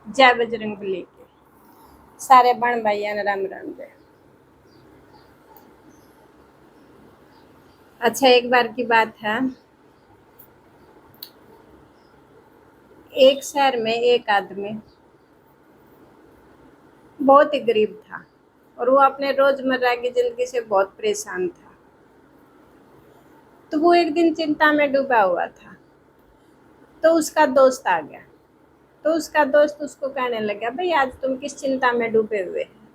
जय बजरंगबली के सारे बण भैया ने राम राम जय। अच्छा, एक बार की बात है, एक शहर में एक आदमी बहुत ही गरीब था और वो अपने रोजमर्रा की जिंदगी से बहुत परेशान था। तो वो एक दिन चिंता में डूबा हुआ था। तो उसका दोस्त आ गया। तो उसका दोस्त उसको कहने लगा, भाई आज तुम किस चिंता में डूबे हुए हैं।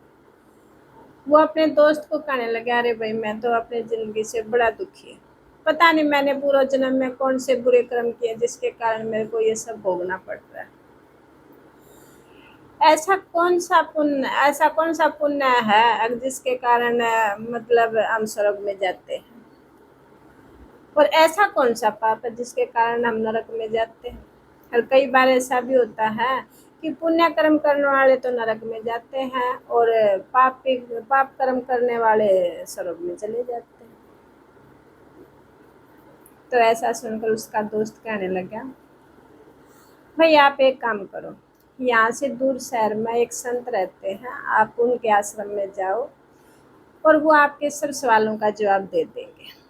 वो अपने दोस्त को कहने लगा, अरे भाई मैं तो अपनी जिंदगी से बड़ा दुखी है। पता नहीं मैंने पूर्व जन्म में कौन से बुरे कर्म किए जिसके कारण मेरे को ये सब भोगना पड़ रहा है। ऐसा कौन सा पुण्य है जिसके कारण मतलब हम स्वर्ग में जाते हैं, और ऐसा कौन सा पाप है जिसके कारण हम नरक में जाते हैं। और कई बार ऐसा भी होता है कि पुण्य कर्म करने वाले तो नरक में जाते हैं और पाप कर्म करने वाले स्वर्ग में चले जाते हैं। तो ऐसा सुनकर उसका दोस्त कहने लगा, भाई आप एक काम करो, यहाँ से दूर शहर में एक संत रहते हैं, आप उनके आश्रम में जाओ और वो आपके सब सवालों का जवाब दे देंगे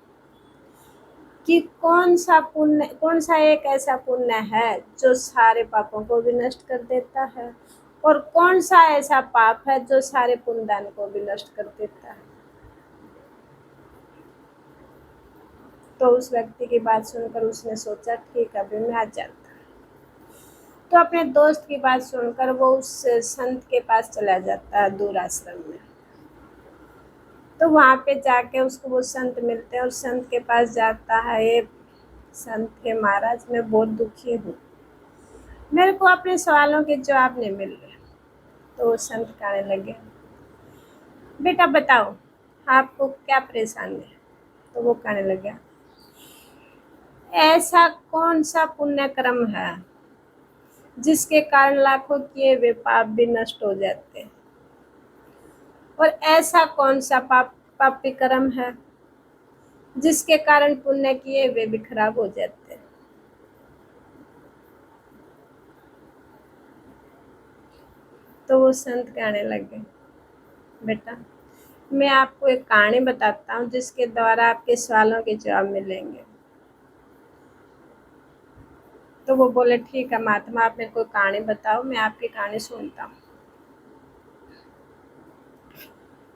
कि कौन सा एक ऐसा पुण्य है जो सारे पापों को भी नष्ट कर देता है, और कौन सा ऐसा पाप है जो सारे पुण्यदान को भी नष्ट कर देता है। तो उस व्यक्ति की बात सुनकर उसने सोचा, ठीक है अभी मैं आ जाता। तो अपने दोस्त की बात सुनकर वो उस संत के पास चला जाता है दूर आश्रम में। तो वहाँ पे जाके उसको वो संत मिलते हैं और संत के पास जाता है, ये संत के महाराज मैं बहुत दुखी हूँ, मेरे को अपने सवालों के जवाब नहीं मिल रहे। तो वो संत कहने लगे, बेटा बताओ आपको क्या परेशानी है। तो वो कहने लगा, ऐसा कौन सा पुण्य कर्म है जिसके कारण लाखों किए हुए पाप भी नष्ट हो जाते हैं, और ऐसा कौन सा पापी कर्म है जिसके कारण पुण्य किए हुए भी खराब हो जाते हैं। तो वो संत कहने लगे, बेटा मैं आपको एक कहानी बताता हूँ जिसके द्वारा आपके सवालों के जवाब मिलेंगे। तो वो बोले, ठीक है महात्मा आप मेरे को कहानी बताओ, मैं आपकी कहानी सुनता हूँ।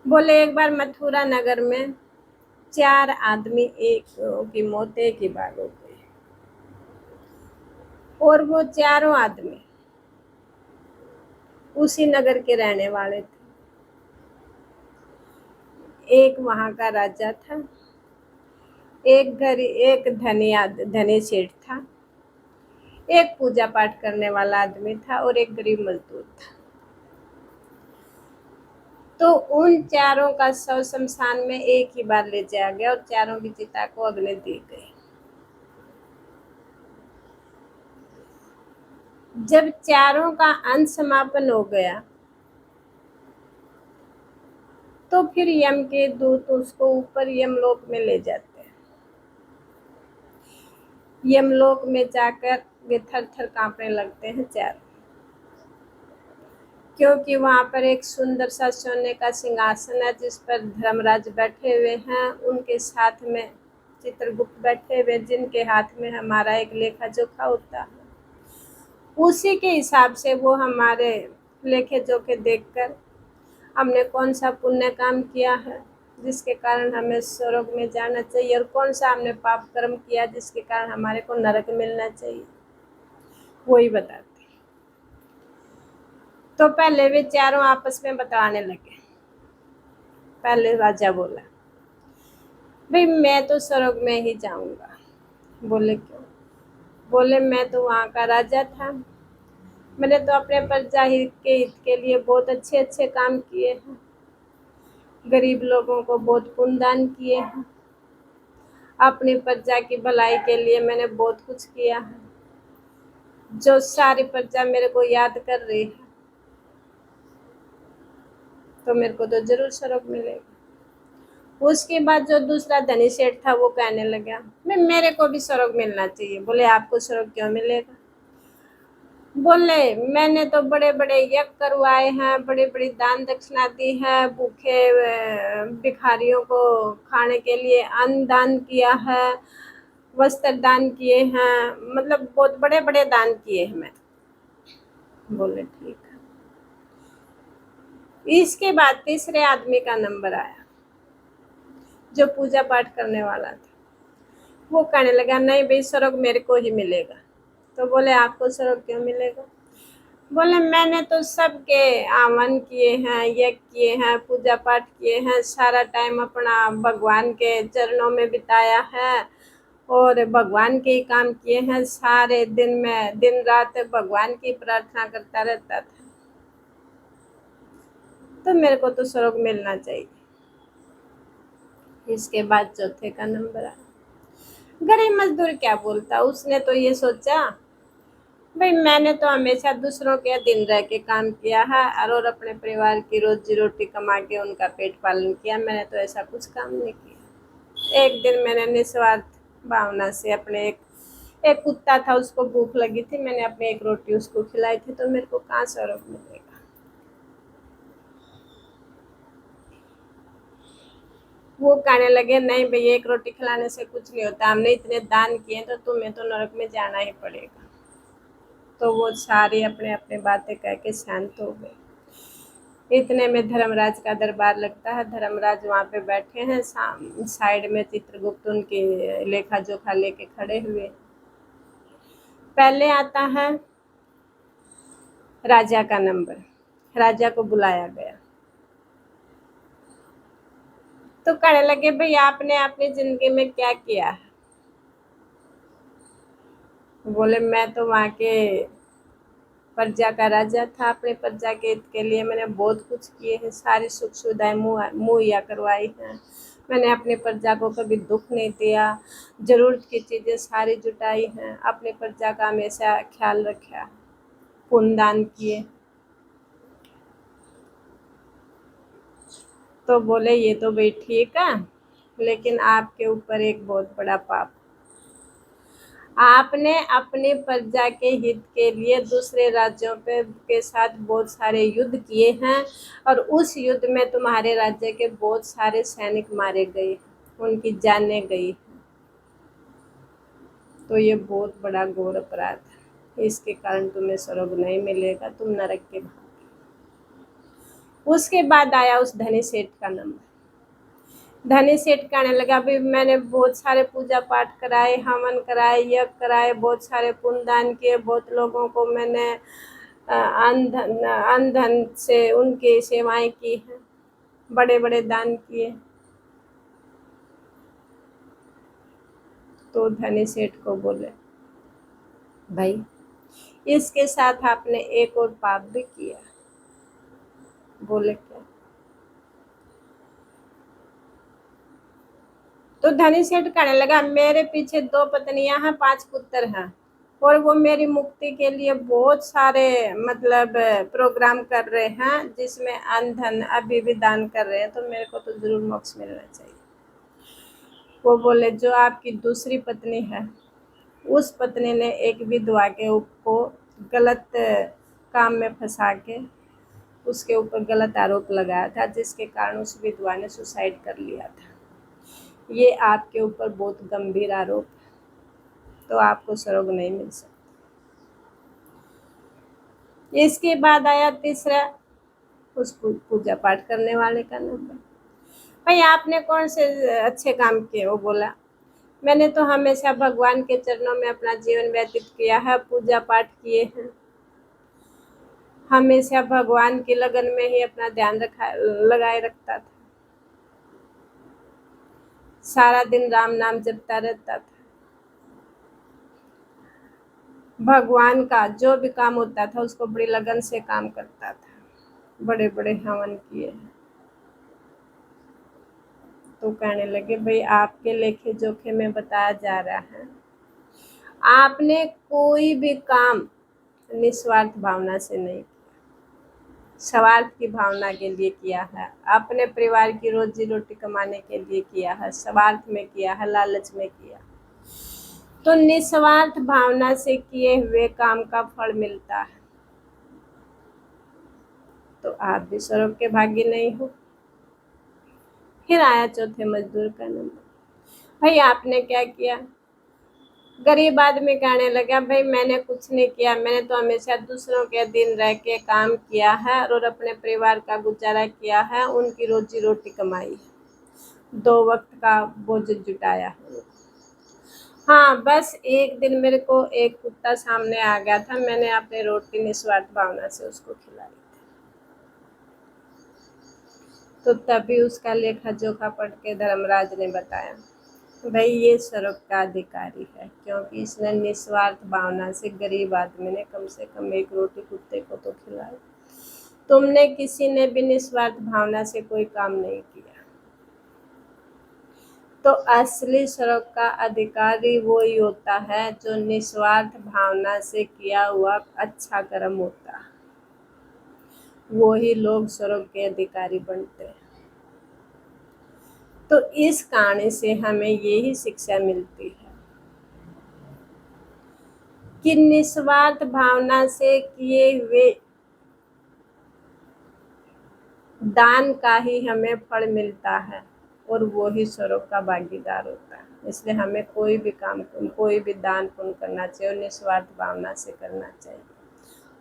बोले, एक बार मथुरा नगर में 4 आदमी एक की मौत एक ही बार हो गई, और वो चारों आदमी उसी नगर के रहने वाले थे। एक वहाँ का राजा था, एक धनी सेठ था, एक पूजा पाठ करने वाला आदमी था और एक गरीब मजदूर था। तो उन चारों का शव शमशान में एक ही बार ले जाया गया और चारों की चिता को अग्नि दी गई। जब चारों का अंत समापन हो गया तो फिर यम के दूत उसको ऊपर यमलोक में ले जाते हैं। यमलोक में जाकर वे थर थर कांपने लगते हैं चारों, क्योंकि वहां पर एक सुंदर सा सोने का सिंहासन है जिस पर धर्मराज बैठे हुए हैं, उनके साथ में चित्रगुप्त बैठे हुए जिनके हाथ में हमारा एक लेखा जोखा होता है। उसी के हिसाब से वो हमारे लेखे जोखे देखकर हमने कौन सा पुण्य काम किया है जिसके कारण हमें स्वर्ग में जाना चाहिए, और कौन सा हमने पाप कर्म किया जिसके कारण हमारे को नरक मिलना चाहिए, वही बताते। तो पहले वे चारों आपस में बताने लगे। पहले राजा बोला, भाई मैं तो स्वर्ग में ही जाऊंगा। बोले क्यों। बोले मैं तो वहाँ का राजा था, मैंने तो अपने प्रजा हित के लिए बहुत अच्छे अच्छे काम किए हैं, गरीब लोगों को बहुत पुण्यदान किए हैं, अपनी प्रजा की भलाई के लिए मैंने बहुत कुछ किया है। जो सारी प्रजा मेरे को याद कर रही है तो मेरे को तो जरूर स्वर्ग मिलेगा। उसके बाद जो दूसरा धनी सेठ था वो कहने लगा, मैं मेरे को भी स्वर्ग मिलना चाहिए। बोले आपको स्वर्ग क्यों मिलेगा। बोले मैंने तो बड़े बड़े यज्ञ करवाए हैं, बड़ी बड़ी दान दक्षिणा दी है, भूखे भिखारियों को खाने के लिए अन्न दान किया है, वस्त्र दान किए हैं, मतलब बहुत बड़े बड़े दान किए हैं मैंने। बोले ठीक है। इसके बाद तीसरे आदमी का नंबर आया जो पूजा पाठ करने वाला था। वो कहने लगा नहीं भाई स्वर्ग मेरे को ही मिलेगा। तो बोले आपको स्वर्ग क्यों मिलेगा? बोले मैंने तो सबके आवन किए हैं, यज्ञ किए हैं, पूजा पाठ किए हैं, सारा टाइम अपना भगवान के चरणों में बिताया है और भगवान के ही काम किए हैं, सारे दिन में दिन रात भगवान की प्रार्थना करता रहता था, तो मेरे को तो स्वर्ग मिलना चाहिए। इसके बाद चौथे का नंबर आया। गरीब मजदूर क्या बोलता, उसने तो ये सोचा भाई मैंने तो हमेशा दूसरों के दिन रह के काम किया है और अपने परिवार की रोजी रोटी कमा के उनका पेट पालन किया, मैंने तो ऐसा कुछ काम नहीं किया। एक दिन मैंने निस्वार्थ भावना से अपने एक कुत्ता था, उसको भूख लगी थी, मैंने अपनी एक रोटी उसको खिलाई थी, तो मेरे को कहाँ स्वर्ग मिलेगा? वो कहने लगे नहीं भाई एक रोटी खिलाने से कुछ नहीं होता, हमने इतने दान किए तो तुम्हें तो नरक में जाना ही पड़ेगा। तो वो सारे अपने अपने बातें कह के शांत हो गए। इतने में धर्मराज का दरबार लगता है, धर्मराज वहाँ पे बैठे हैं, साइड में चित्रगुप्त उनकी लेखा जोखा लेके खड़े हुए। पहले आता है राजा का नंबर। राजा को बुलाया गया तो कहने लगे भाई आपने अपनी जिंदगी में क्या किया है? बोले मैं तो वहाँ के प्रजा का राजा था, अपने प्रजा के हित के लिए मैंने बहुत कुछ किए हैं, सारी सुख सुविधाएं मुहैया करवाई हैं, मैंने अपने प्रजा को कभी दुख नहीं दिया, जरूरत की चीज़ें सारी जुटाई हैं, अपने प्रजा का हमेशा ख्याल रखा, पुण्य दान किए। तो बोले ये तो भाई ठीक है, लेकिन आपके ऊपर एक बहुत बड़ा पाप, आपने अपनी प्रजा के हित के लिए दूसरे राज्यों पे के साथ बहुत सारे युद्ध किए हैं और उस युद्ध में तुम्हारे राज्य के बहुत सारे सैनिक मारे गए, उनकी जानें गई। तो ये बहुत बड़ा घोर अपराध है, इसके कारण तुम्हें स्वर्ग नहीं मिलेगा, तुम नरक के भाग। उसके बाद आया उस धनी सेठ का नंबर। धनी सेठ कहने लगा भाई मैंने बहुत सारे पूजा पाठ कराए, हवन कराए, यज्ञ कराए, बहुत सारे पुण्य दान किए, बहुत लोगों को मैंने अन्न धन से उनकी सेवाएं की हैं, बड़े बड़े दान किए। तो धनी सेठ को बोले भाई इसके साथ आपने एक और पाप भी किया। बोले क्या? तो धनी सेठ कहने लगा मेरे पीछे 2 पत्नियां हैं, 5 पुत्र हैं और वो मेरी मुक्ति के लिए बहुत सारे मतलब प्रोग्राम कर रहे हैं जिसमें अन्न धन अभी भी दान कर रहे हैं, तो मेरे को तो जरूर मोक्ष मिलना चाहिए। वो बोले जो आपकी दूसरी पत्नी है, उस पत्नी ने एक विधवा के को गलत काम में फंसा के उसके ऊपर गलत आरोप लगाया था, जिसके कारण उस विधवा ने सुसाइड कर लिया था। ये आपके ऊपर बहुत गंभीर आरोप है, तो आपको स्वर्ग नहीं मिल सकता। इसके बाद आया तीसरा उस पूजा पाठ करने वाले का नंबर। भाई आपने कौन से अच्छे काम किए? वो बोला मैंने तो हमेशा भगवान के चरणों में अपना जीवन व्यतीत किया है, पूजा पाठ किए हैं, हमेशा भगवान की लगन में ही अपना ध्यान रखा लगाए रखता था, सारा दिन राम नाम जपता रहता था, भगवान का जो भी काम होता था उसको बड़ी लगन से काम करता था, बड़े बड़े हवन किए। तो कहने लगे भाई आपके लेखे जोखे में बताया जा रहा है आपने कोई भी काम निस्वार्थ भावना से नहीं किया, स्वार्थ की भावना के लिए किया है, अपने परिवार की रोजी रोटी कमाने के लिए किया है, स्वार्थ में किया है, लालच में किया। तो निस्वार्थ भावना से किए हुए काम का फल मिलता है। तो आप भी स्वर्ग के भागी नहीं हो। फिर आया चौथे मजदूर का नंबर। भाई आपने क्या किया? गरीब आदमी कहने लगा, भाई मैंने कुछ नहीं किया, मैंने तो हमेशा दूसरों के दिन रह के काम किया है और अपने परिवार का गुजारा किया है, उनकी रोजी रोटी कमाई है, 2 वक्त का भोजन जुटाया है। हाँ, बस एक दिन मेरे को एक कुत्ता सामने आ गया था, मैंने अपनी रोटी निस्वार्थ भावना से उसको खिलाई। तो तभी उसका लेखा जोखा पढ़ के धर्मराज ने बताया, भाई ये स्वर्ग का अधिकारी है, क्योंकि इसने निस्वार्थ भावना से गरीब आदमी ने कम से कम एक रोटी कुत्ते को तो खिलाई। तुमने किसी ने भी निस्वार्थ भावना से कोई काम नहीं किया। तो असली स्वर्ग का अधिकारी वो ही होता है जो निस्वार्थ भावना से किया हुआ अच्छा कर्म होता है। वो ही लोग स्वर्ग के अधिकारी बनते हैं। तो इस कहानी से हमें यही शिक्षा मिलती है कि निस्वार्थ भावना से किए हुए दान का ही हमें फल मिलता है और वो ही स्वर्ग का भागीदार होता है। इसलिए हमें कोई भी काम, कोई भी दान पुण्य करना चाहिए और निस्वार्थ भावना से करना चाहिए।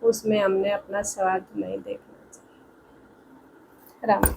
उसमें हमने अपना स्वार्थ नहीं देखना चाहिए। राम राम।